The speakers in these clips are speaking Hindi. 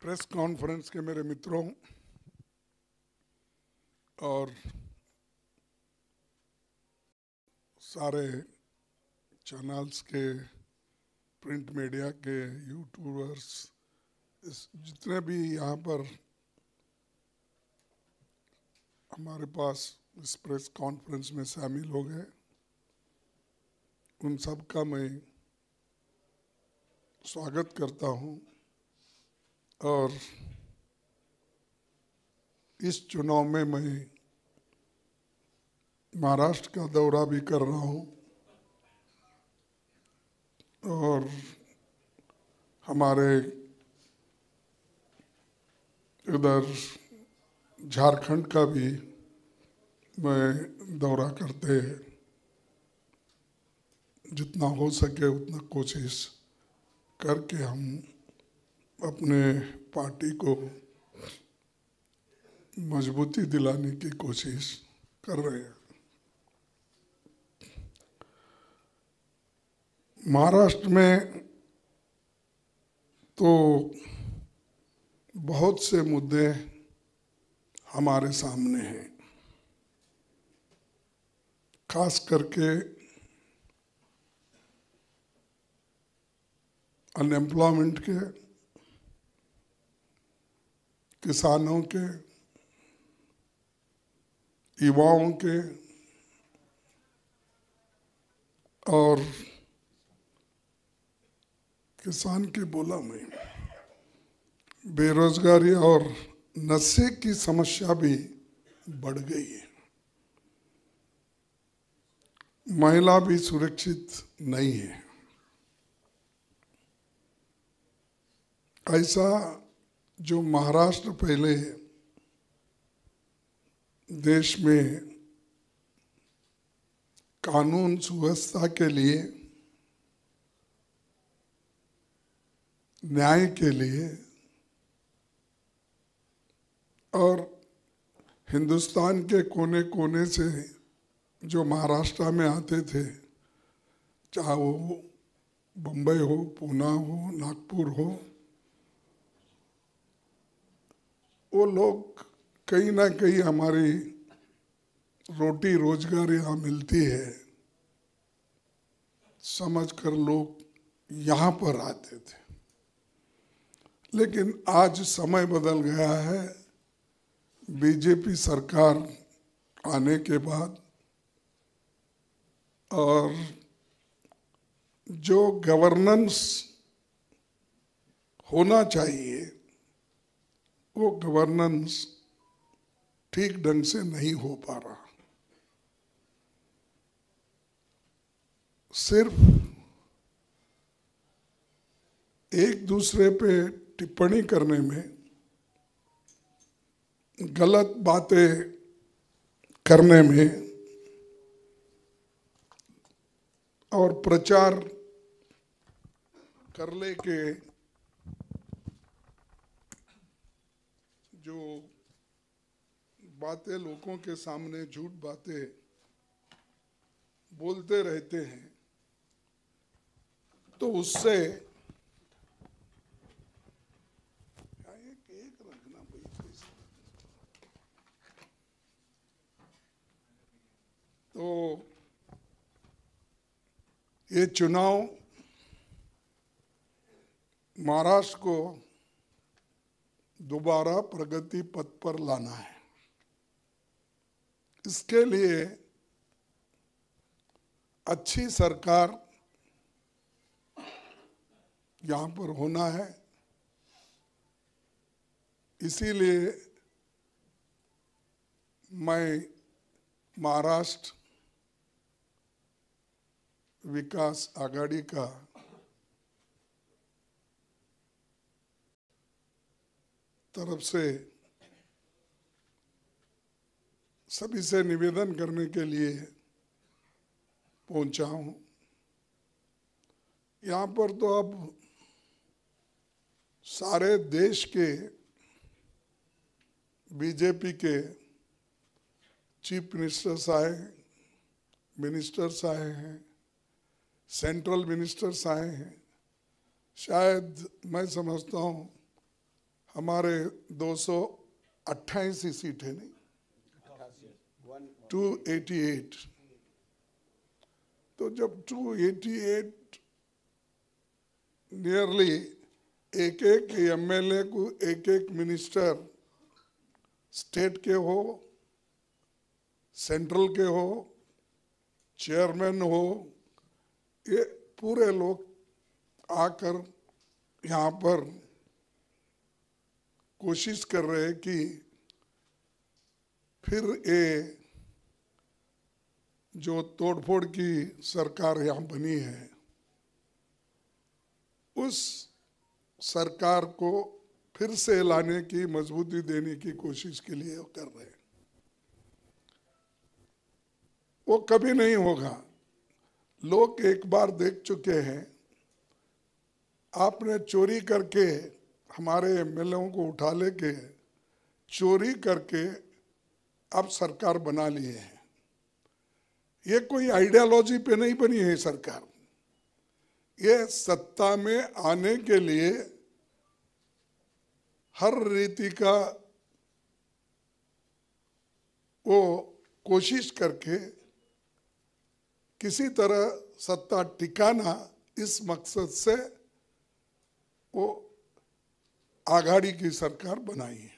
प्रेस कॉन्फ्रेंस के मेरे मित्रों और सारे चैनल्स के, प्रिंट मीडिया के, यूट्यूबर्स, जितने भी यहाँ पर हमारे पास इस प्रेस कॉन्फ्रेंस में शामिल हो गए, उन सब का मैं स्वागत करता हूँ। और इस चुनाव में मैं महाराष्ट्र का दौरा भी कर रहा हूँ और हमारे इधर झारखंड का भी मैं दौरा करते जितना हो सके उतना कोशिश करके हम अपने पार्टी को मजबूती दिलाने की कोशिश कर रहे हैं। महाराष्ट्र में तो बहुत से मुद्दे हमारे सामने हैं, खास करके अनएम्प्लॉयमेंट के, किसानों के, युवाओं के और किसान की बोला में बेरोजगारी और नशे की समस्या भी बढ़ गई है। महिला भी सुरक्षित नहीं है। ऐसा जो महाराष्ट्र पहले देश में कानून सुव्यवस्था के लिए, न्याय के लिए और हिंदुस्तान के कोने कोने से जो महाराष्ट्र में आते थे, चाहे वो बम्बई हो, पूना हो, नागपुर हो, वो लोग कहीं ना कहीं हमारी रोटी रोजगार यहाँ मिलती है समझकर लोग यहाँ पर आते थे। लेकिन आज समय बदल गया है। बीजेपी सरकार आने के बाद और जो गवर्नेंस होना चाहिए वो गवर्नेंस ठीक ढंग से नहीं हो पा रहा। सिर्फ एक दूसरे पे टिप्पणी करने में, गलत बातें करने में और प्रचार करने के जो बातें लोगों के सामने झूठ बातें बोलते रहते हैं, तो उससे एक रखना भाई। तो ये चुनाव महाराष्ट्र को दोबारा प्रगति पथ पर लाना है। इसके लिए अच्छी सरकार यहाँ पर होना है। इसीलिए मैं महाराष्ट्र विकास आघाड़ी का तरफ से सभी से निवेदन करने के लिए पहुंचा हूं। यहाँ पर तो अब सारे देश के बीजेपी के चीफ मिनिस्टर्स आए, मिनिस्टर्स आए हैं, सेंट्रल मिनिस्टर्स आए हैं। शायद मैं समझता हूँ हमारे 228 सीटें नहीं, 288। तो जब 288 नियरली एक एक एमएलए को एक एक मिनिस्टर स्टेट के हो, सेंट्रल के हो, चेयरमैन हो, ये पूरे लोग आकर यहाँ पर कोशिश कर रहे हैं कि फिर ये जो तोड़फोड़ की सरकार यहाँ बनी है उस सरकार को फिर से लाने की, मजबूती देने की कोशिश के लिए वो कर रहे हैं। वो कभी नहीं होगा। लोग एक बार देख चुके हैं, आपने चोरी करके हमारे एमएलए को उठा लेके चोरी करके आप सरकार बना लिए हैं। ये कोई आइडियोलॉजी पे नहीं बनी है सरकार, ये सत्ता में आने के लिए हर रीति का वो कोशिश करके किसी तरह सत्ता टिकाना, इस मकसद से वो आघाड़ी की सरकार बनाई है।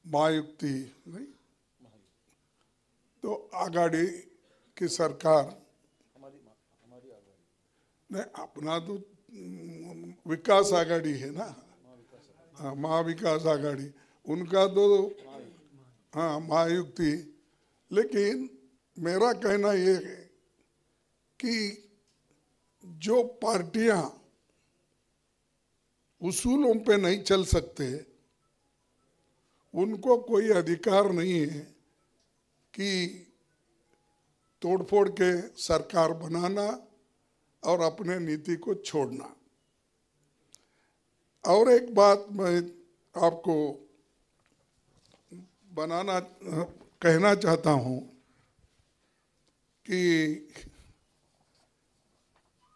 महायुक्ति नहीं तो आघाड़ी की सरकार नहीं, अपना तो विकास आघाड़ी है ना, हाँ, महाविकास आघाड़ी, उनका तो हाँ महायुक्ति। लेकिन मेरा कहना ये है कि जो पार्टियां उसूलों पे नहीं चल सकते, उनको कोई अधिकार नहीं है कि तोड़फोड़ के सरकार बनाना और अपने नीति को छोड़ना। और एक बात मैं आपको कहना चाहता हूं कि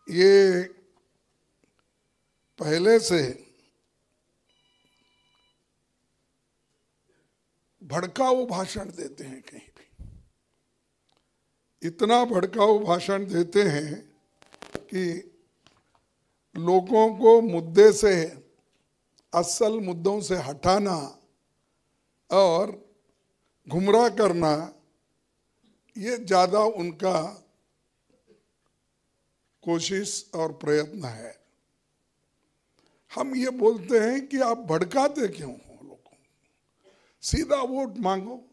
ये पहले से भड़काऊ भाषण देते हैं, कहीं भी इतना भड़काऊ भाषण देते हैं कि लोगों को मुद्दे से, असल मुद्दों से हटाना और गुमराह करना, ये ज्यादा उनका कोशिश और प्रयत्न है। हम ये बोलते हैं कि आप भड़काते क्यों हो लोगों को? सीधा वोट मांगो,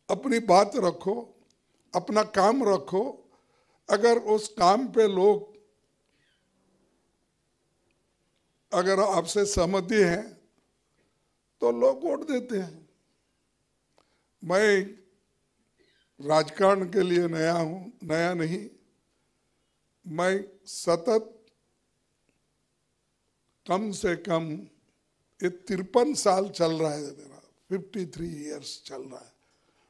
अपनी बात रखो, अपना काम रखो। अगर उस काम पे लोग अगर आपसे सहमति है तो लोग वोट देते हैं। मैं राजकारण के लिए नया हूं, नया नहीं। मैं सतत कम से कम ये 53 साल चल रहा है मेरा, 53 इयर्स चल रहा है।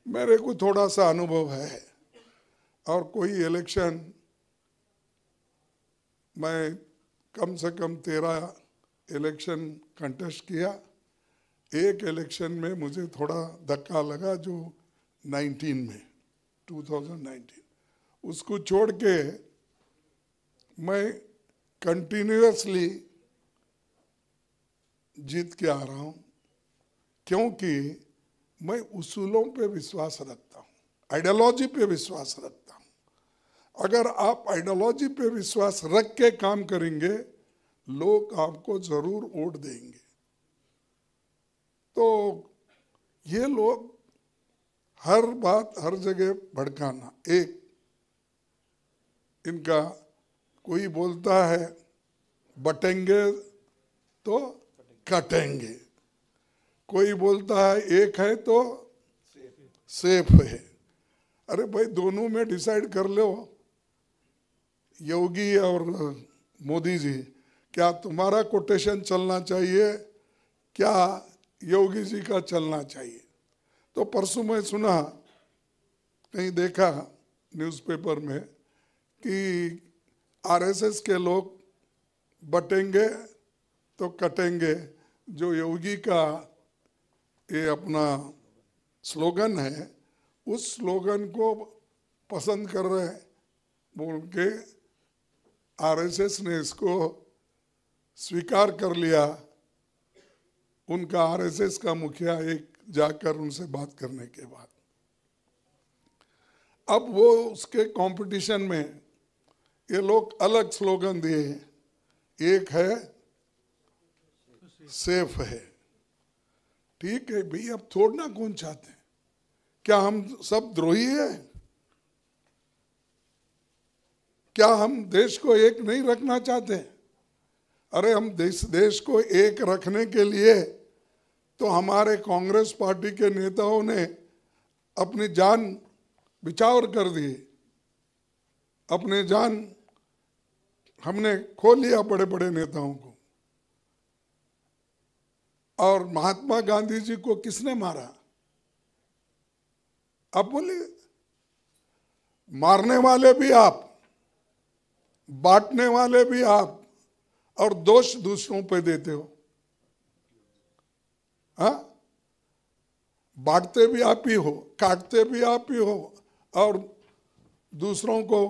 मेरे को थोड़ा सा अनुभव है। और कोई इलेक्शन मैं कम से कम 13 इलेक्शन कंटेस्ट किया। एक इलेक्शन में मुझे थोड़ा धक्का लगा, जो 2019, उसको छोड़ के मैं कंटिन्यूअसली जीत के आ रहा हूं, क्योंकि मैं उसूलों पे विश्वास रखता हूं, आइडियोलॉजी पे विश्वास रखता हूं। अगर आप आइडियोलॉजी पे विश्वास रख के काम करेंगे, लोग आपको जरूर वोट देंगे। तो ये लोग हर बात हर जगह भड़काना, एक इनका कोई बोलता है बटेंगे तो कटेंगे, कोई बोलता है एक है तो सेफ है। अरे भाई, दोनों में डिसाइड कर लो। योगी और मोदी जी, क्या तुम्हारा कोटेशन चलना चाहिए, क्या योगी जी का चलना चाहिए? तो परसों मैं सुना, कहीं देखा न्यूज़पेपर में कि आरएसएस के लोग बटेंगे तो कटेंगे, जो योगी का ये अपना स्लोगन है, उस स्लोगन को पसंद कर रहे हैं बोल के आरएसएस ने इसको स्वीकार कर लिया। उनका आरएसएस का मुखिया एक जाकर उनसे बात करने के बाद, अब वो उसके कंपटीशन में ये लोग अलग स्लोगन दिए। एक है सेफ है, ठीक है भाई, अब छोड़ना कौन चाहते हैं? क्या हम सब द्रोही हैं? क्या हम देश को एक नहीं रखना चाहते? अरे हम देश को एक रखने के लिए तो हमारे कांग्रेस पार्टी के नेताओं ने अपनी जान बिछावर कर दी, अपने जान हमने खो लिया बड़े बड़े नेताओं को। और महात्मा गांधी जी को किसने मारा? आप बोलिए। मारने वाले भी आप, बांटने वाले भी आप, और दोष दूसरों पे देते हो। हाँ, बांटते भी आप ही हो, काटते भी आप ही हो, और दूसरों को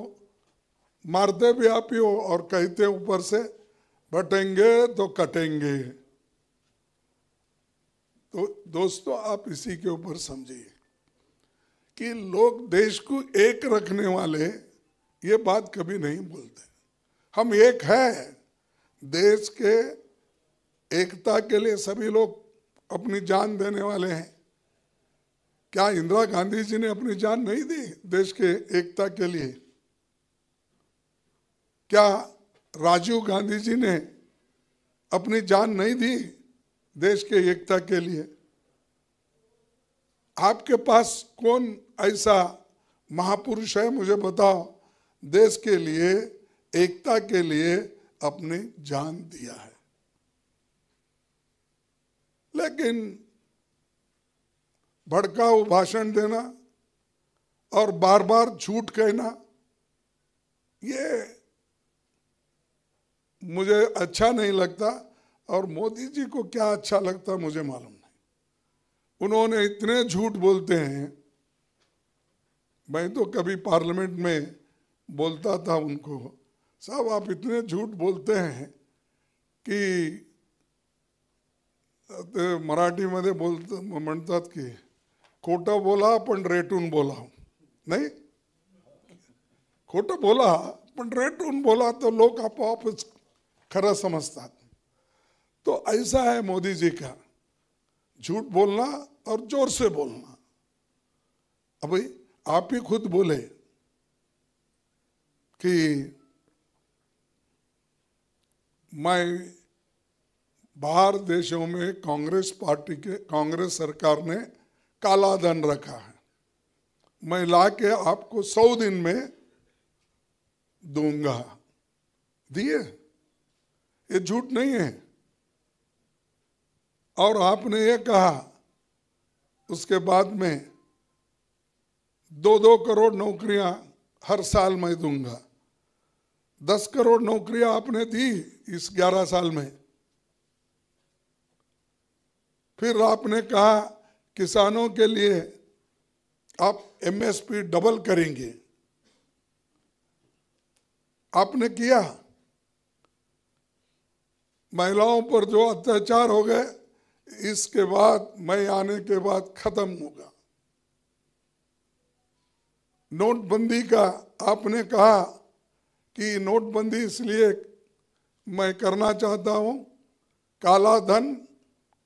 मारते भी आप ही हो, और कहते ऊपर से बटेंगे तो कटेंगे। तो दोस्तों, आप इसी के ऊपर समझिए कि लोग देश को एक रखने वाले ये बात कभी नहीं बोलते। हम एक है, देश के एकता के लिए सभी लोग अपनी जान देने वाले हैं। क्या इंदिरा गांधी जी ने अपनी जान नहीं दी देश के एकता के लिए? क्या राजीव गांधी जी ने अपनी जान नहीं दी देश के एकता के लिए? आपके पास कौन ऐसा महापुरुष है, मुझे बताओ, देश के लिए, एकता के लिए अपनी जान दिया है? लेकिन भड़काऊ भाषण देना और बार बार झूठ कहना, ये मुझे अच्छा नहीं लगता। और मोदी जी को क्या अच्छा लगता मुझे मालूम नहीं। उन्होंने इतने झूठ बोलते हैं। मैं तो कभी पार्लियामेंट में बोलता था उनको, साहब आप इतने झूठ बोलते हैं की मराठीमध्ये म्हणतात की खोटं बोला पण रेटून बोला, नहीं, खोटं बोला पण रेटून बोला तो लोग आपोआपच खरं समजतात। तो ऐसा है मोदी जी का, झूठ बोलना और जोर से बोलना। अब भाई आप ही खुद बोले कि मैं बाहर देशों में कांग्रेस पार्टी के, कांग्रेस सरकार ने काला धन रखा है, मैं लाके आपको 100 दिन में दूंगा। दिए? ये झूठ नहीं है। और आपने ये कहा उसके बाद में 2-2 करोड़ नौकरियां हर साल मैं दूंगा। 10 करोड़ नौकरियां आपने दी इस 11 साल में। फिर आपने कहा किसानों के लिए आप एमएसपी डबल करेंगे, आपने किया। महिलाओं पर जो अत्याचार हो गए, इसके बाद मैं आने के बाद खत्म होगा। नोटबंदी का आपने कहा कि नोटबंदी इसलिए मैं करना चाहता हूं, काला धन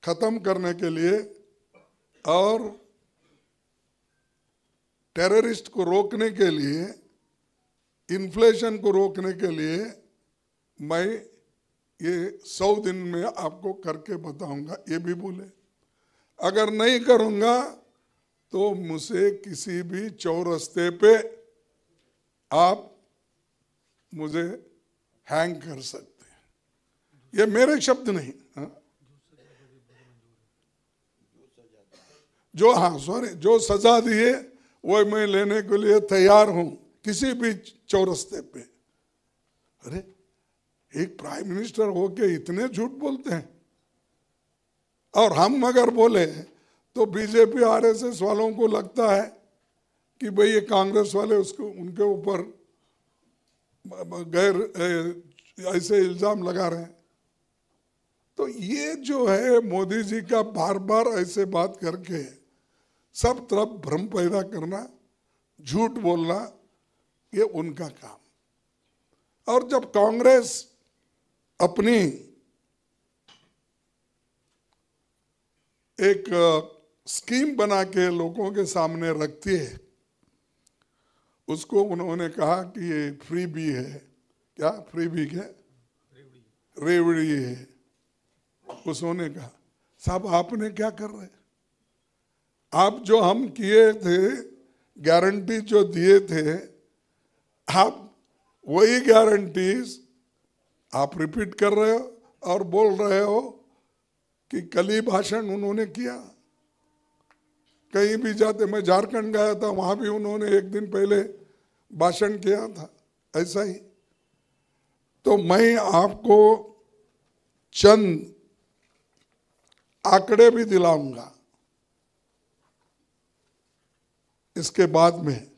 खत्म करने के लिए और टेररिस्ट को रोकने के लिए, इन्फ्लेशन को रोकने के लिए मैं ये 100 दिन में आपको करके बताऊंगा, ये भी बोले। अगर नहीं करूंगा तो मुझे किसी भी चौरस्ते पे आप मुझे हैंग कर सकते हैं। ये मेरे शब्द नहीं। जो सजा दिए वो मैं लेने के लिए तैयार हूं, किसी भी चौरस्ते पे। अरे एक प्राइम मिनिस्टर होके इतने झूठ बोलते हैं। और हम अगर बोले तो बीजेपी आरएसएस वालों को लगता है कि भाई ये कांग्रेस वाले उसको उनके ऊपर गैर ऐसे इल्जाम लगा रहे हैं। तो ये जो है मोदी जी का बार बार ऐसे बात करके सब तरफ भ्रम पैदा करना, झूठ बोलना, ये उनका काम। और जब कांग्रेस अपनी एक स्कीम बना के लोगों के सामने रखती है, उसको उन्होंने कहा कि ये फ्री बी है, क्या फ्री बी क्या रेवड़ी है। उसने कहा साहब आपने क्या कर रहे, आप जो हम किए थे गारंटी जो दिए थे, आप वही गारंटीज आप रिपीट कर रहे हो और बोल रहे हो कि कल ही भाषण उन्होंने किया। कहीं भी जाते, मैं झारखंड गया था, वहां भी उन्होंने एक दिन पहले भाषण किया था ऐसा ही। तो मैं आपको चंद आंकड़े भी दिलाऊंगा इसके बाद में।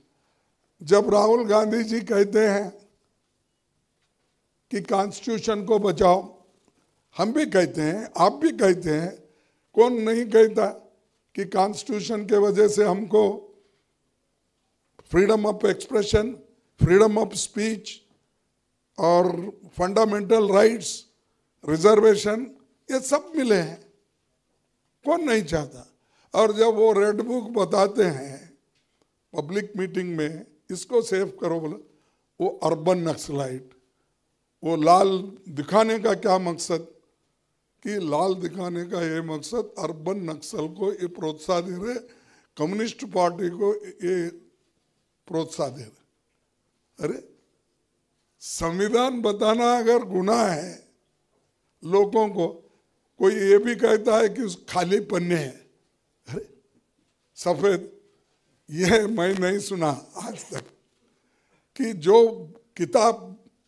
जब राहुल गांधी जी कहते हैं कि कॉन्स्टिट्यूशन को बचाओ, हम भी कहते हैं, आप भी कहते हैं, कौन नहीं कहता कि कॉन्स्टिट्यूशन के वजह से हमको freedom of expression, freedom of speech और फंडामेंटल राइट्स, रिजर्वेशन, ये सब मिले हैं, कौन नहीं चाहता। और जब वो रेड बुक बताते हैं पब्लिक मीटिंग में, इसको सेव करो बोला, वो अर्बन नक्सलाइट, वो लाल दिखाने का क्या मकसद, कि लाल दिखाने का ये मकसद अर्बन नक्सल को ये प्रोत्साहन दे रहे, कम्युनिस्ट पार्टी को ये प्रोत्साहन दे रहे। अरे संविधान बताना अगर गुनाह है लोगों को, कोई ये भी कहता है कि उस खाली पन्ने हैं, अरे सफेद, यह मैं नहीं सुना आज तक कि जो किताब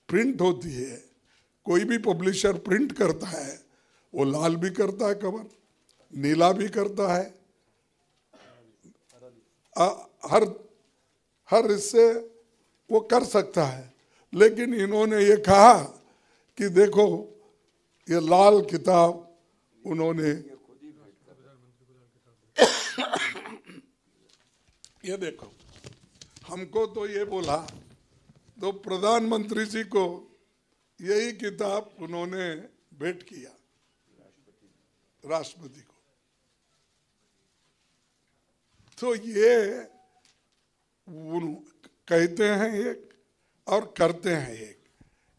प्रिंट होती है, कोई भी पब्लिशर प्रिंट करता है, वो लाल भी करता है कवर, नीला भी करता है, हर इससे वो कर सकता है। लेकिन इन्होंने ये कहा कि देखो ये लाल किताब उन्होंने ये देखो, हमको तो ये बोला, तो प्रधानमंत्री जी को यही किताब उन्होंने भेंट किया, राष्ट्रपति को। तो ये कहते हैं एक और करते हैं एक।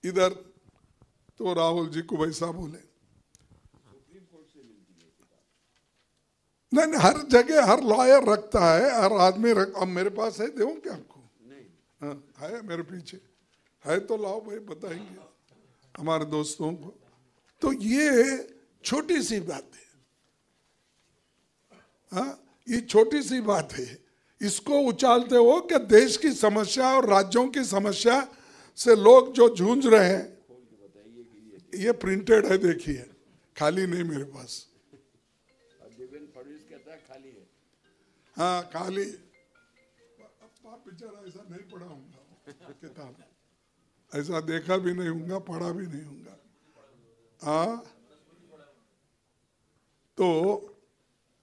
इधर तो राहुल जी को वैसा बोले, नहीं हर जगह हर लॉयर रखता है, हर आदमी अब मेरे पास है, देऊं क्या आपको? हाँ है मेरे पीछे है, तो लाओ भाई, बताएंगे हमारे दोस्तों को। तो ये छोटी सी बात है, हाँ ये छोटी सी बात है, इसको उछालते हो कि देश की समस्या और राज्यों की समस्या से लोग जो जूझ रहे हैं, ये प्रिंटेड है, देखिए, खाली नहीं मेरे पास। खाली है, हाँ खाली, बेचारा ऐसा नहीं पढ़ा होगा किताब, ऐसा देखा भी नहीं होगा, पढ़ा भी नहीं होगा। हाँ तो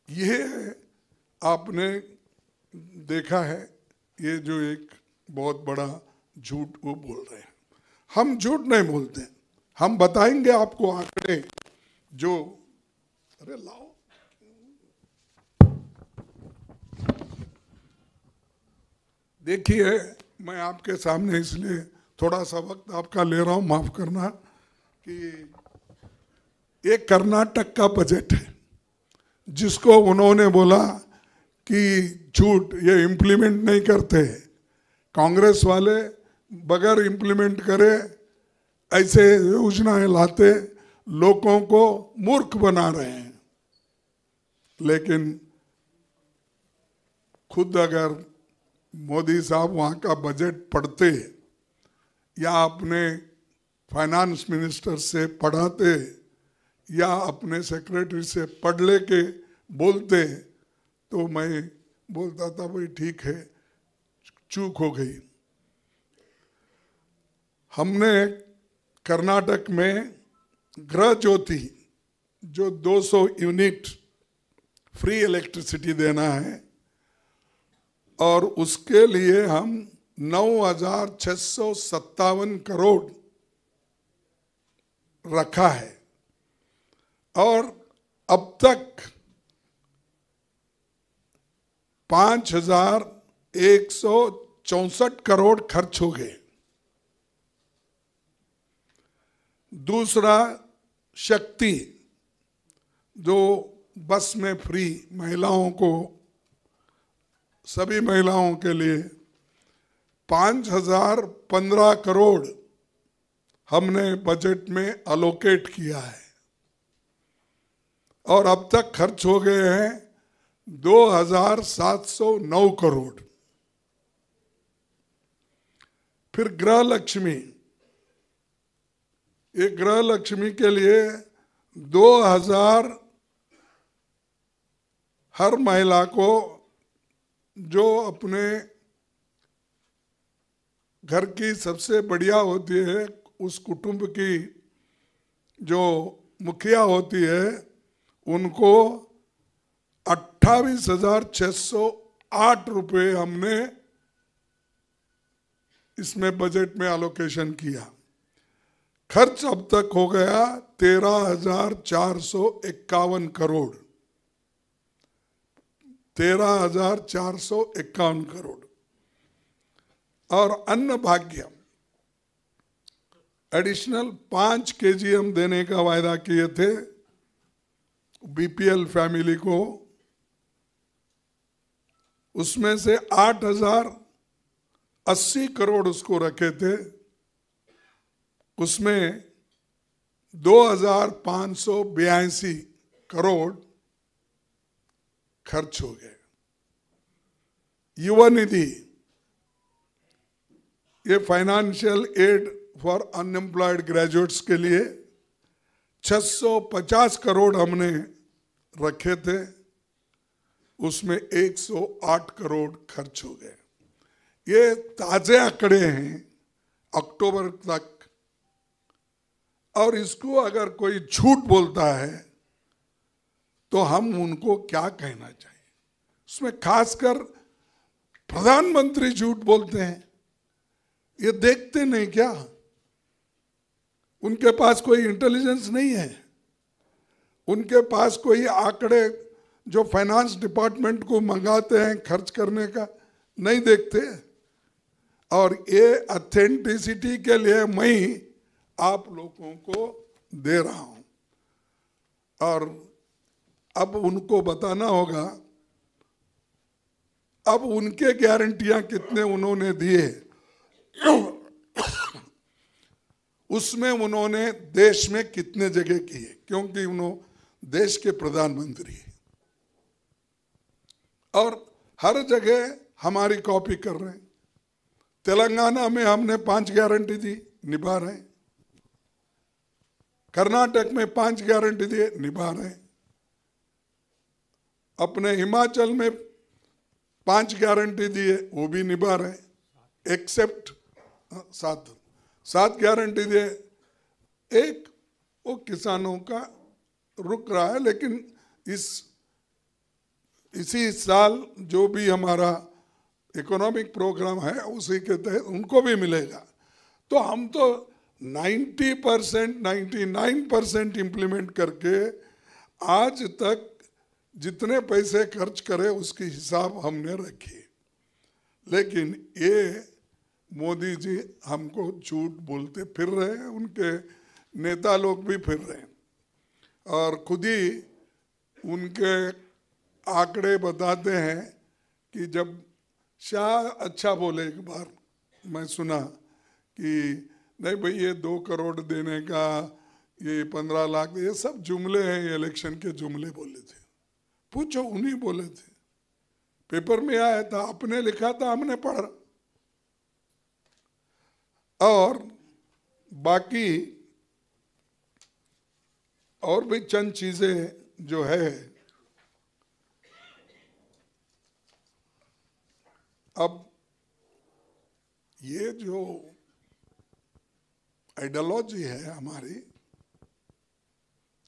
ये आपने देखा है, ये जो एक बहुत बड़ा झूठ वो बोल रहे हैं। हम झूठ नहीं बोलते, हम बताएंगे आपको आंकड़े जो, अरे लाओ, देखिए मैं आपके सामने इसलिए थोड़ा सा वक्त आपका ले रहा हूं, माफ करना, कि ये कर्नाटक का बजट है जिसको उन्होंने बोला कि झूठ, ये इम्प्लीमेंट नहीं करते, कांग्रेस वाले बगैर इम्प्लीमेंट करे ऐसे योजनाएं लाते, लोगों को मूर्ख बना रहे हैं। लेकिन खुद अगर मोदी साहब वहाँ का बजट पढ़ते या अपने फाइनेंस मिनिस्टर से पढ़ाते या अपने सेक्रेटरी से पढ़ लेके बोलते तो मैं बोलता था भाई ठीक है, चूक हो गई। हमने कर्नाटक में गृह ज्योति जो 200 यूनिट फ्री इलेक्ट्रिसिटी देना है और उसके लिए हम 9,657 करोड़ रखा है और अब तक 5,164 करोड़ खर्च हो गए। दूसरा, शक्ति जो बस में फ्री महिलाओं को, सभी महिलाओं के लिए 5,015 करोड़ हमने बजट में अलोकेट किया है और अब तक खर्च हो गए हैं 2,709 करोड़। फिर गृह लक्ष्मी, एक गृह लक्ष्मी के लिए 2,000 हर महिला को जो अपने घर की सबसे बढ़िया होती है, उस कुटुंब की जो मुखिया होती है, उनको 28,608 रुपये हमने इसमें बजट में एलोकेशन किया। खर्च अब तक हो गया 13,451 करोड़, 13,451 करोड़। और अन्न भाग्य एडिशनल 5 केजी हम देने का वायदा किए थे बीपीएल फैमिली को, उसमें से 8,080 करोड़ उसको रखे थे, उसमें 2,582 करोड़ खर्च हो गए। युवा निधि, ये financial aid for unemployed graduates के लिए 650 करोड़ हमने रखे थे, उसमें 108 करोड़ खर्च हो गए। ये ताजे आंकड़े हैं अक्टूबर तक, और इसको अगर कोई झूठ बोलता है तो हम उनको क्या कहना चाहिए। उसमें खासकर प्रधानमंत्री झूठ बोलते हैं, ये देखते नहीं क्या? उनके पास कोई इंटेलिजेंस नहीं है, उनके पास कोई आंकड़े जो फाइनेंस डिपार्टमेंट को मंगाते हैं खर्च करने का नहीं देखते। और ये ऑथेंटिसिटी के लिए मैं आप लोगों को दे रहा हूं, और अब उनको बताना होगा अब उनके गारंटियां कितने उन्होंने दिए, उसमें उन्होंने देश में कितने जगह किए, क्योंकि उन्होंने देश के प्रधानमंत्री और हर जगह हमारी कॉपी कर रहे हैं। तेलंगाना में हमने 5 गारंटी दी, निभा रहे हैं। कर्नाटक में 5 गारंटी दिए, निभा रहे हैं। अपने हिमाचल में 5 गारंटी दिए, वो भी निभा रहे हैं, एक्सेप्ट 7 गारंटी दिए। एक वो किसानों का रुक रहा है, लेकिन इसी साल जो भी हमारा इकोनॉमिक प्रोग्राम है उसी के तहत उनको भी मिलेगा। तो हम तो 90%, 99% इम्प्लीमेंट करके आज तक जितने पैसे खर्च करे उसकी हिसाब हमने रखी। लेकिन ये मोदी जी हमको झूठ बोलते फिर रहे हैं, उनके नेता लोग भी फिर रहे हैं, और खुद ही उनके आंकड़े बताते हैं कि जब शाह अच्छा बोले, एक बार मैं सुना कि नहीं भाई ये 2 करोड़ देने का, ये 15 लाख, ये सब जुमले हैं, ये इलेक्शन के जुमले बोले थे। पूछो, उन्हीं बोले थे, पेपर में आया था, आपने लिखा था, हमने पढ़ा। और बाकी और भी चंद चीजें जो है, अब ये जो आइडियोलॉजी है हमारी,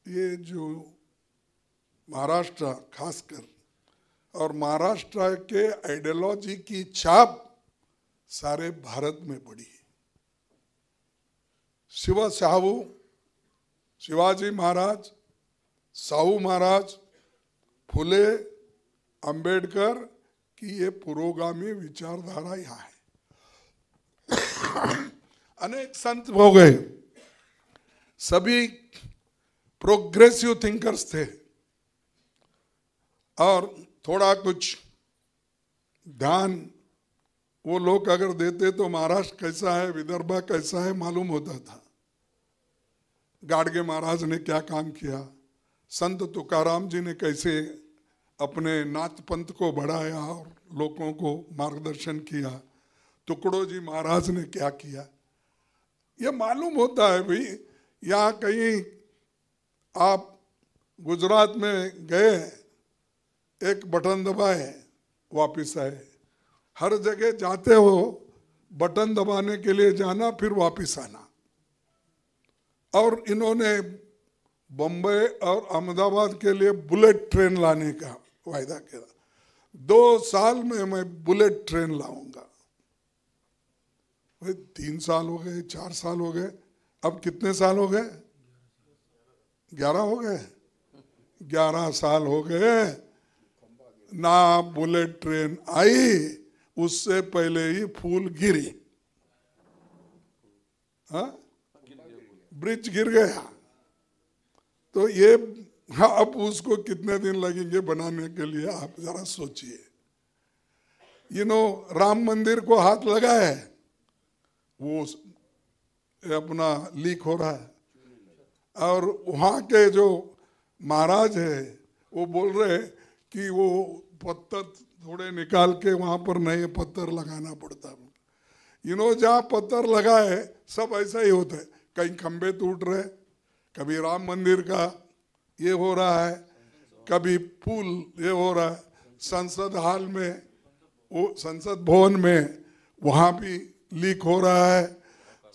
ये जो महाराष्ट्र खासकर, और महाराष्ट्र के आइडियोलॉजी की छाप सारे भारत में पड़ी है। शिवाजी महाराज, साहू महाराज, फुले, अंबेडकर की ये पुरोगामी विचारधारा यहाँ है। अनेक संत हो गए, सभी प्रोग्रेसिव थिंकर्स थे, और थोड़ा कुछ ध्यान वो लोग अगर देते तो महाराष्ट्र कैसा है, विदर्भ कैसा है मालूम होता था। गाडगे महाराज ने क्या काम किया, संत तुकाराम जी ने कैसे अपने नाथ पंथ को बढ़ाया और लोगों को मार्गदर्शन किया, टुकड़ो जी महाराज ने क्या किया, ये मालूम होता है भाई। यहाँ कहीं आप गुजरात में गए, एक बटन दबाए वापिस आए, हर जगह जाते हो बटन दबाने के लिए जाना फिर वापिस आना। और इन्होंने बम्बई और अहमदाबाद के लिए बुलेट ट्रेन लाने का वायदा किया, 2 साल में मैं बुलेट ट्रेन लाऊंगा। 3 साल हो गए, 4 साल हो गए, अब कितने साल हो गए? 11 हो गए। 11 साल हो गए ना बुलेट ट्रेन आई, उससे पहले ही फूल गिरी, हाँ ब्रिज गिर गया। तो ये अब उसको कितने दिन लगेंगे बनाने के लिए, आप जरा सोचिए। राम मंदिर को हाथ लगा है, वो अपना लीक हो रहा है, और वहाँ के जो महाराज है वो बोल रहे कि वो पत्थर थोड़े निकाल के वहाँ पर नए पत्थर लगाना पड़ता। जहाँ पत्थर लगाए सब ऐसा ही होता है, कहीं खंबे टूट रहे, कभी राम मंदिर का ये हो रहा है, कभी पुल ये हो रहा है, संसद हाल में, वो संसद भवन में वहाँ भी लीक हो रहा है।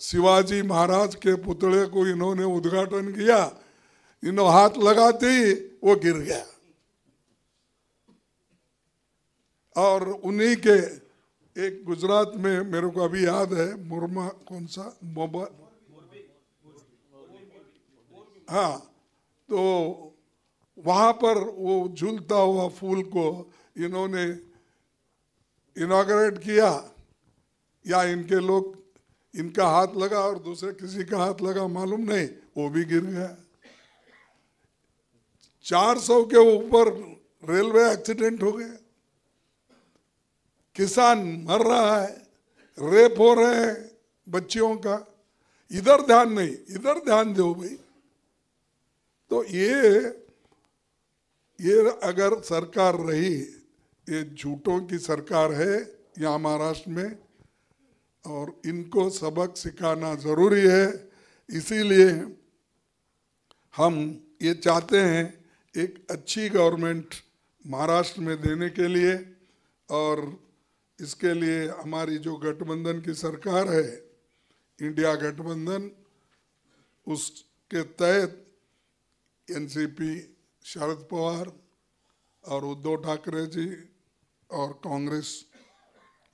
शिवाजी महाराज के पुतले को इन्होंने उद्घाटन किया, हाथ लगाते ही वो गिर गया। और उन्हीं के एक गुजरात में मेरे को अभी याद है, मुरमा कौन सा हाँ, तो वहाँ पर वो झूलता हुआ फूल को इन्होंने इनॉग्रेट किया, या इनके लोग, इनका हाथ लगा और दूसरे किसी का हाथ लगा मालूम नहीं, वो भी गिर गया। 400 के ऊपर रेलवे एक्सीडेंट हो गए, किसान मर रहा है, रेप हो रहे हैं बच्चियों का, इधर ध्यान नहीं, इधर ध्यान दो भाई। तो ये अगर सरकार रही, ये झूठों की सरकार है यहाँ महाराष्ट्र में, और इनको सबक सिखाना जरूरी है। इसीलिए हम ये चाहते हैं एक अच्छी गवर्नमेंट महाराष्ट्र में देने के लिए, और इसके लिए हमारी जो गठबंधन की सरकार है, इंडिया गठबंधन, उसके तहत एनसीपी शरद पवार और उद्धव ठाकरे जी और कांग्रेस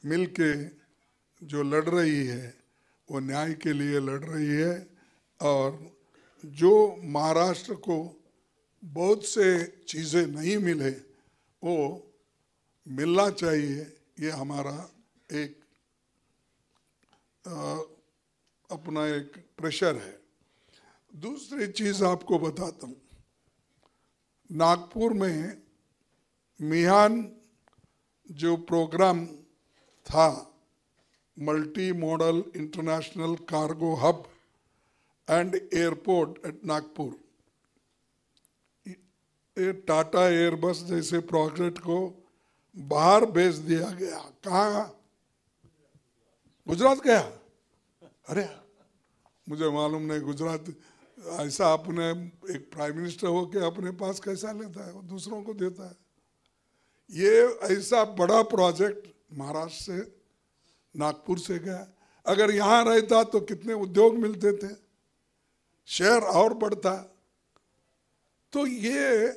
मिलके जो लड़ रही है, वो न्याय के लिए लड़ रही है। और जो महाराष्ट्र को बहुत से चीज़ें नहीं मिले वो मिलना चाहिए, ये हमारा एक अपना एक प्रेशर है। दूसरी चीज़ आपको बताता हूँ, नागपुर में मिहान जो प्रोग्राम था, multi modal international cargo hub and airport at Nagpur, ये टाटा एयरबस जैसे प्रोजेक्ट को बाहर भेज दिया गया। कहाँ? गुजरात गया? अरे मुझे मालूम नहीं गुजरात ऐसा अपने एक प्राइम मिनिस्टर हो के अपने पास कैसा लेता है, वो दूसरों को देता है। ये ऐसा बड़ा प्रोजेक्ट महाराष्ट्र से, नागपुर से गया। अगर यहाँ रहता तो कितने उद्योग मिलते थे, शहर और बढ़ता। तो ये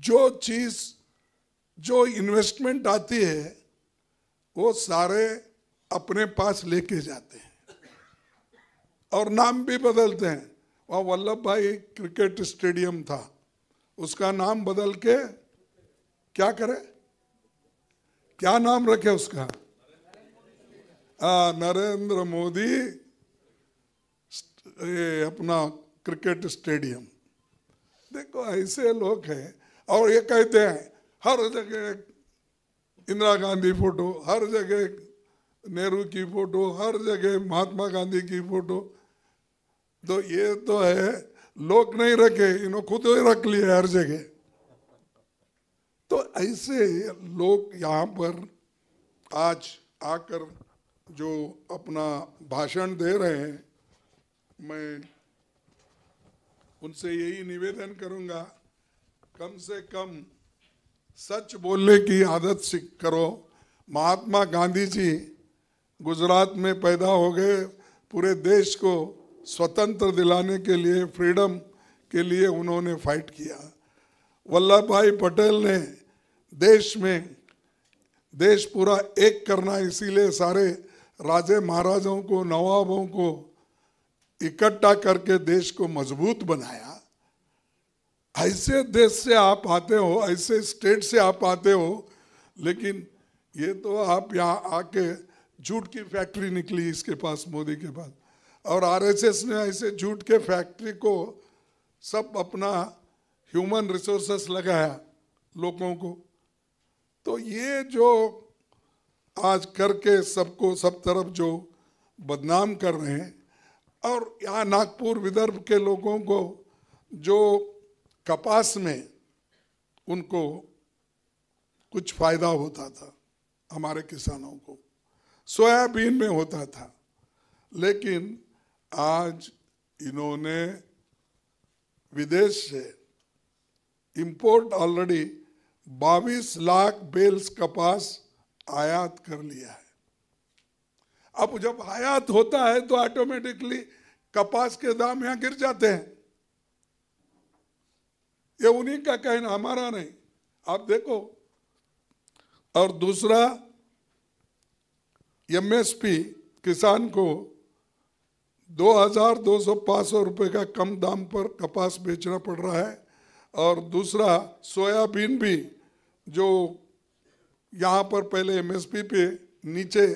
जो चीज, जो इन्वेस्टमेंट आती है वो सारे अपने पास लेके जाते हैं और नाम भी बदलते हैं। वहाँ वल्लभ भाई क्रिकेट स्टेडियम था, उसका नाम बदल के क्या करे, क्या नाम रखे उसका? नरेंद्र मोदी अपना क्रिकेट स्टेडियम। देखो ऐसे लोग हैं। और ये कहते हैं हर जगह इंदिरा गांधी फोटो, हर जगह नेहरू की फोटो, हर जगह महात्मा गांधी की फोटो। तो ये तो है, लोग नहीं रखे, इन्होंने खुद ही रख लिए हर जगह। तो ऐसे लोग यहाँ पर आज आकर जो अपना भाषण दे रहे हैं, मैं उनसे यही निवेदन करूंगा, कम से कम सच बोलने की आदत सीख करो। महात्मा गांधी जी गुजरात में पैदा हो गए, पूरे देश को स्वतंत्र दिलाने के लिए, फ्रीडम के लिए उन्होंने फाइट किया। वल्लभ भाई पटेल ने देश में, देश पूरा एक करना, इसीलिए सारे राजे महाराजाओं को, नवाबों को इकट्ठा करके देश को मजबूत बनाया। ऐसे देश से आप आते हो, ऐसे स्टेट से आप आते हो, लेकिन ये तो आप यहाँ आके झूठ की फैक्ट्री निकली इसके पास, मोदी के पास। और आरएसएस ने ऐसे झूठ के फैक्ट्री को सब अपना ह्यूमन रिसोर्सेस लगाया लोगों को। तो ये जो आज करके सबको सब तरफ जो बदनाम कर रहे हैं, और यहाँ नागपुर विदर्भ के लोगों को जो कपास में उनको कुछ फायदा होता था, हमारे किसानों को सोयाबीन में होता था, लेकिन आज इन्होंने विदेश से इंपोर्ट ऑलरेडी 22 लाख बेल्स कपास आयात कर लिया है। अब जब आयात होता है तो ऑटोमेटिकली कपास के दाम यहां गिर जाते हैं। ये उन्हीं का कहना, हमारा नहीं। आप देखो। और दूसरा, एमएसपी किसान को 2200-500 रुपए का कम दाम पर कपास बेचना पड़ रहा है। और दूसरा, सोयाबीन भी जो यहाँ पर पहले एमएसपी पे नीचे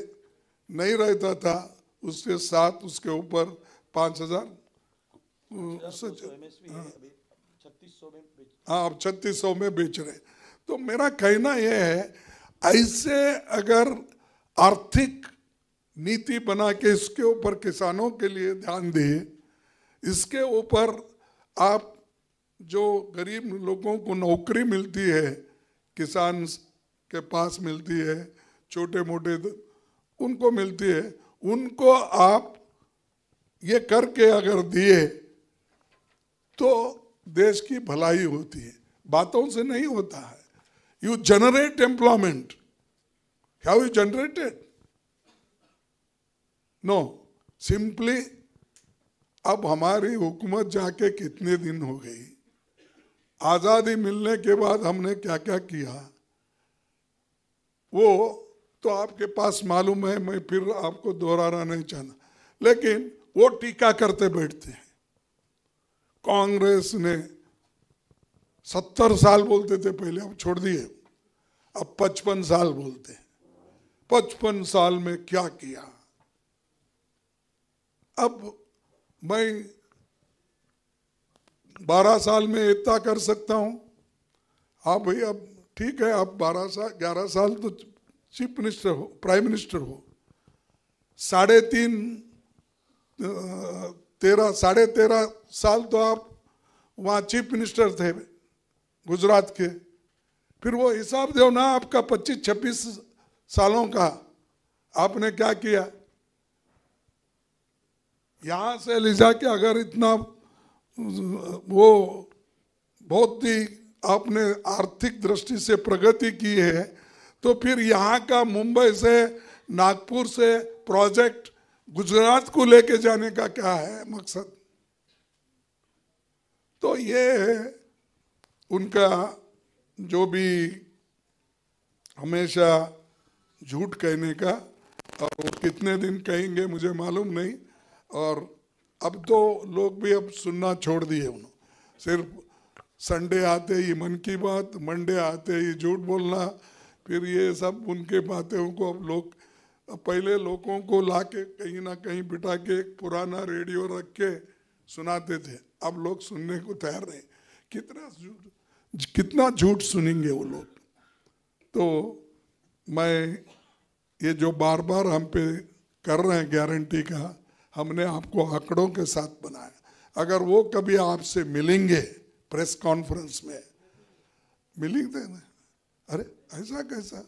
नहीं रहता था, उसके साथ उसके ऊपर 5000, हाँ अब 3600 में बेच रहे। तो मेरा कहना यह है, ऐसे अगर आर्थिक नीति बना के इसके ऊपर किसानों के लिए ध्यान दें, इसके ऊपर आप जो गरीब लोगों को नौकरी मिलती है, किसान के पास मिलती है, छोटे मोटे उनको मिलती है, उनको आप ये करके अगर दिए तो देश की भलाई होती है। बातों से नहीं होता है। You generate employment. Have you generated? No, simply अब हमारी हुकूमत जाके कितने दिन हो गई, आजादी मिलने के बाद हमने क्या क्या किया वो तो आपके पास मालूम है, मैं फिर आपको दोहराना नहीं चाहना। लेकिन वो टीका करते बैठते हैं। कांग्रेस ने 70 साल बोलते थे पहले, अब छोड़ दिए, अब 55 साल बोलते हैं। 55 साल में क्या किया? अब मैं 12 साल में इतना कर सकता हूं। हाँ भाई, अब ठीक है, आप 11 साल तो चीफ मिनिस्टर हो, प्राइम मिनिस्टर हो। 13.5 साल तो आप वहाँ चीफ मिनिस्टर थे गुजरात के। फिर वो हिसाब दो ना, आपका 25-26 सालों का आपने क्या किया? यहाँ से ले जाके अगर इतना वो बहुत ही आपने आर्थिक दृष्टि से प्रगति की है, तो फिर यहाँ का मुंबई से नागपुर से प्रोजेक्ट गुजरात को लेके जाने का क्या है मकसद? तो ये है उनका जो भी हमेशा झूठ कहने का, और वो कितने दिन कहेंगे मुझे मालूम नहीं। और अब तो लोग भी अब सुनना छोड़ दिए उन्होंने, सिर्फ संडे आते ही मन की बात, मंडे आते ही झूठ बोलना, फिर ये सब उनके बातों को अब लोग, पहले लोगों को लाके कहीं ना कहीं बिठा के एक पुराना रेडियो रख के सुनाते थे, अब लोग सुनने को तैयार नहीं। कितना झूठ सुनेंगे वो लोग? तो मैं ये जो बार बार हम पे कर रहे हैं गारंटी का, हमने आपको आंकड़ों के साथ बनाया। अगर वो कभी आपसे मिलेंगे प्रेस कॉन्फ्रेंस में, मिलेंगे ना, अरे ऐसा कैसा,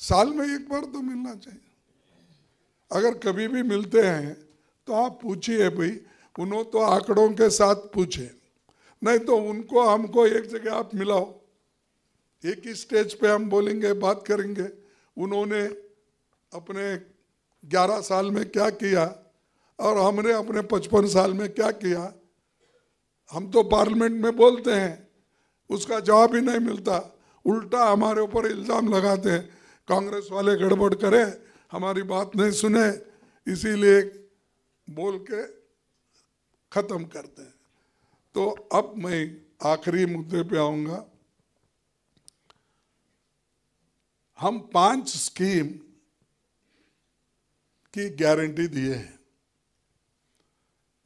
साल में एक बार तो मिलना चाहिए। अगर कभी भी मिलते हैं तो आप पूछिए भाई, उन्होंने तो आंकड़ों के साथ पूछे, नहीं तो उनको हमको एक जगह आप मिलाओ, एक ही स्टेज पे हम बोलेंगे, बात करेंगे उन्होंने अपने 11 साल में क्या किया और हमने अपने 55 साल में क्या किया। हम तो पार्लियामेंट में बोलते हैं, उसका जवाब ही नहीं मिलता, उल्टा हमारे ऊपर इल्ज़ाम लगाते हैं कांग्रेस वाले गड़बड़ करे, हमारी बात नहीं सुने, इसीलिए बोल के ख़त्म करते हैं। तो अब मैं आखिरी मुद्दे पे आऊँगा। हम 5 स्कीम की गारंटी दिए हैं।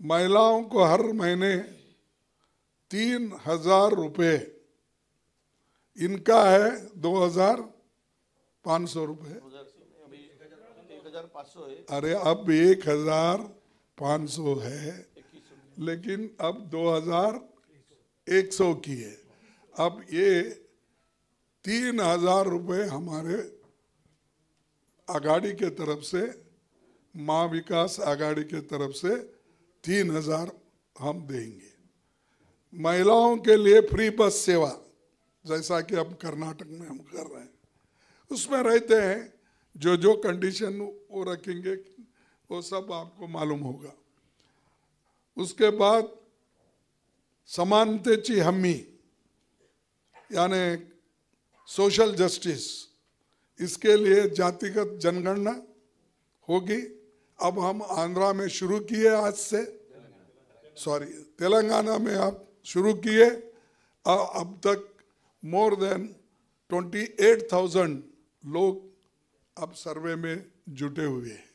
महिलाओं को हर महीने 3,000 रुपये, इनका है 2,500 रुपये, 1,500 है। अरे अब 1,500 है, लेकिन अब 2,100 की है। अब ये 3,000 रुपये हमारे आघाड़ी के तरफ से, माँ विकास आघाड़ी के तरफ से 3,000 हम देंगे। महिलाओं के लिए फ्री बस सेवा, जैसा कि अब कर्नाटक में हम कर रहे हैं, उसमें रहते हैं जो कंडीशन वो रखेंगे वो सब आपको मालूम होगा। उसके बाद समानतेची हमी यानी सोशल जस्टिस, इसके लिए जातिगत जनगणना होगी। अब हम आंध्रा में शुरू किए, आज से तेलंगाना में आप शुरू किए। अब तक मोर देन 28,000 लोग अब सर्वे में जुटे हुए हैं।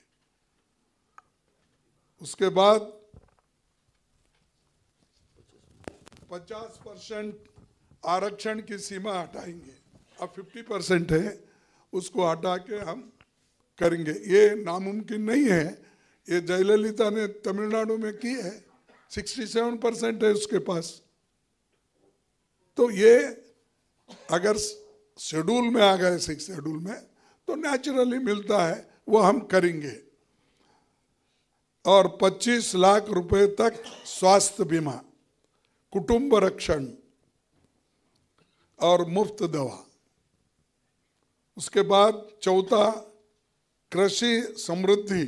उसके बाद 50% आरक्षण की सीमा हटाएंगे, अब 50% है, उसको हटा के हम करेंगे। ये नामुमकिन नहीं है, ये जयललिता ने तमिलनाडु में की है, 67% है उसके पास। तो ये अगर शेड्यूल में आ गए, 6 शेड्यूल में, तो नेचुरली मिलता है, वो हम करेंगे। और 25 लाख रुपए तक स्वास्थ्य बीमा, कुटुंब रक्षण और मुफ्त दवा। उसके बाद चौथा, कृषि समृद्धि,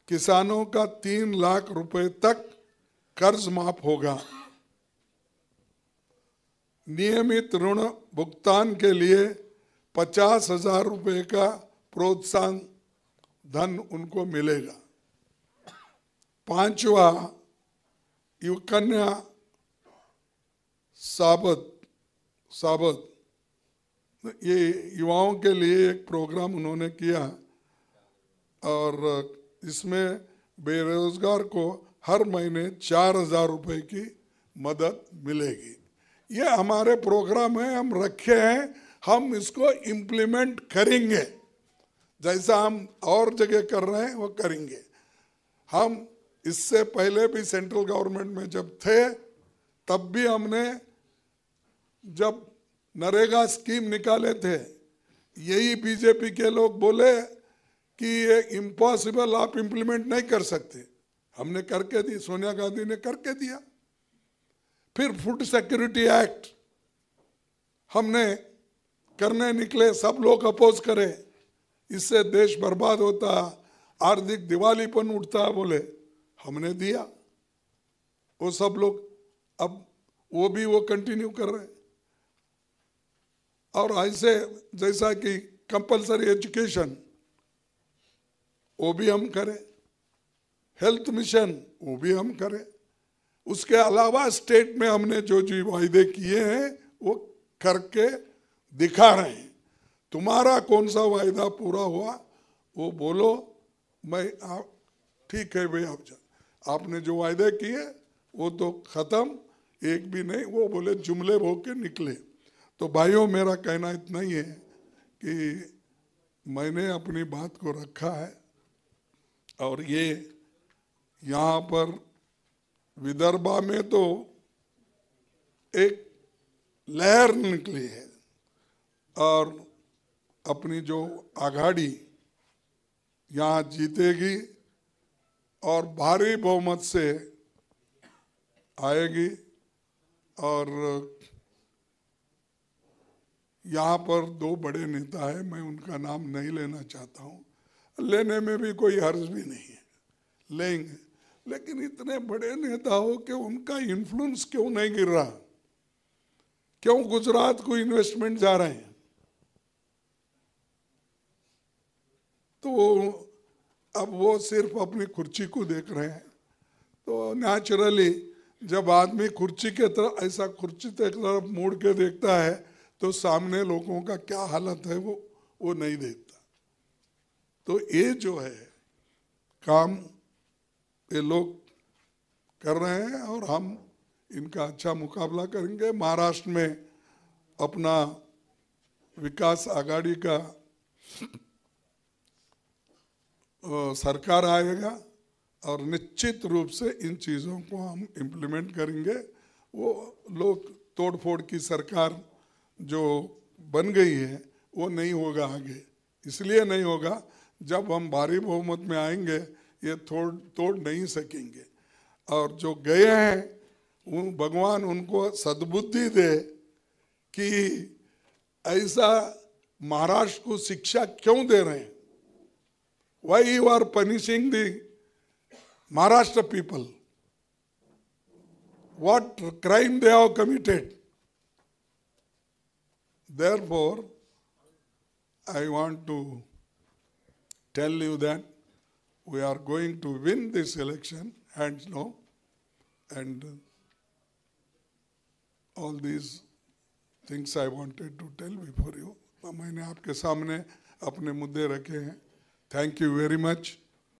किसानों का 3 लाख रुपए तक कर्ज माफ होगा। नियमित ऋण भुगतान के लिए 50,000 रुपए का प्रोत्साहन धन उनको मिलेगा। 5वां, युवकन्या साबत, ये युवाओं के लिए एक प्रोग्राम उन्होंने किया और इसमें बेरोजगार को हर महीने 4,000 रुपए की मदद मिलेगी। ये हमारे प्रोग्राम है, हम रखे हैं, हम इसको इम्प्लीमेंट करेंगे। जैसा हम और जगह कर रहे हैं वो करेंगे। हम इससे पहले भी सेंट्रल गवर्नमेंट में जब थे, तब भी हमने जब नरेगा स्कीम निकाले थे, यही बीजेपी के लोग बोले कि ये इम्पॉसिबल, आप इम्प्लीमेंट नहीं कर सकते। हमने करके दी, सोनिया गांधी ने करके दिया। फिर फूड सिक्योरिटी एक्ट हमने करने निकले, सब लोग अपोज करे, इससे देश बर्बाद होता, आर्थिक दिवालीपन उठता, बोले हमने दिया। वो सब लोग अब वो कंटिन्यू कर रहे हैं। और ऐसे जैसा कि कंपलसरी एजुकेशन वो भी हम करें, हेल्थ मिशन वो भी हम करें। उसके अलावा स्टेट में हमने जो जो वायदे किए हैं वो करके दिखा रहे हैं। तुम्हारा कौन सा वायदा पूरा हुआ वो बोलो, मैं ठीक है भाई, आपने जो वायदे किए वो तो खत्म, एक भी नहीं, वो बोले जुमले हो के निकले। तो भाइयों, मेरा कहना इतना ही है कि मैंने अपनी बात को रखा है, और ये यहाँ पर विदर्भा में तो एक लहर निकली है, और अपनी जो आघाड़ी यहाँ जीतेगी और भारी बहुमत से आएगी। और यहाँ पर दो बड़े नेता हैं, मैं उनका नाम नहीं लेना चाहता हूँ, लेने में भी कोई हर्ज भी नहीं है, लेंगे, लेकिन इतने बड़े नेता हो कि उनका इन्फ्लुएंस क्यों नहीं गिर रहा? क्यों गुजरात को इन्वेस्टमेंट जा रहे हैं? तो अब वो सिर्फ अपनी कुर्सी को देख रहे हैं। तो नेचुरली जब आदमी कुर्सी के तरफ, ऐसा कुर्सी के तरफ मुड़ के देखता है, तो सामने लोगों का क्या हालत है वो नहीं देखता। तो ये जो है काम ये लोग कर रहे हैं, और हम इनका अच्छा मुकाबला करेंगे। महाराष्ट्र में अपना विकास आघाड़ी का सरकार आएगा, और निश्चित रूप से इन चीज़ों को हम इम्प्लीमेंट करेंगे। वो लोग तोड़फोड़ की सरकार जो बन गई है वो नहीं होगा आगे, इसलिए नहीं होगा, जब हम भारी बहुमत में आएंगे ये तोड़ नहीं सकेंगे। और जो गए हैं उन भगवान उनको सद्बुद्धि दे कि ऐसा महाराष्ट्र को शिक्षा क्यों दे रहे हैं। Why you are punishing the Maharashtra people? What crime they have committed? Therefore, I want to tell you that we are going to win this election, hands down, and all these things I wanted to tell before you. मैंने आपके सामने अपने मुद्दे रखे हैं। Thank you very much.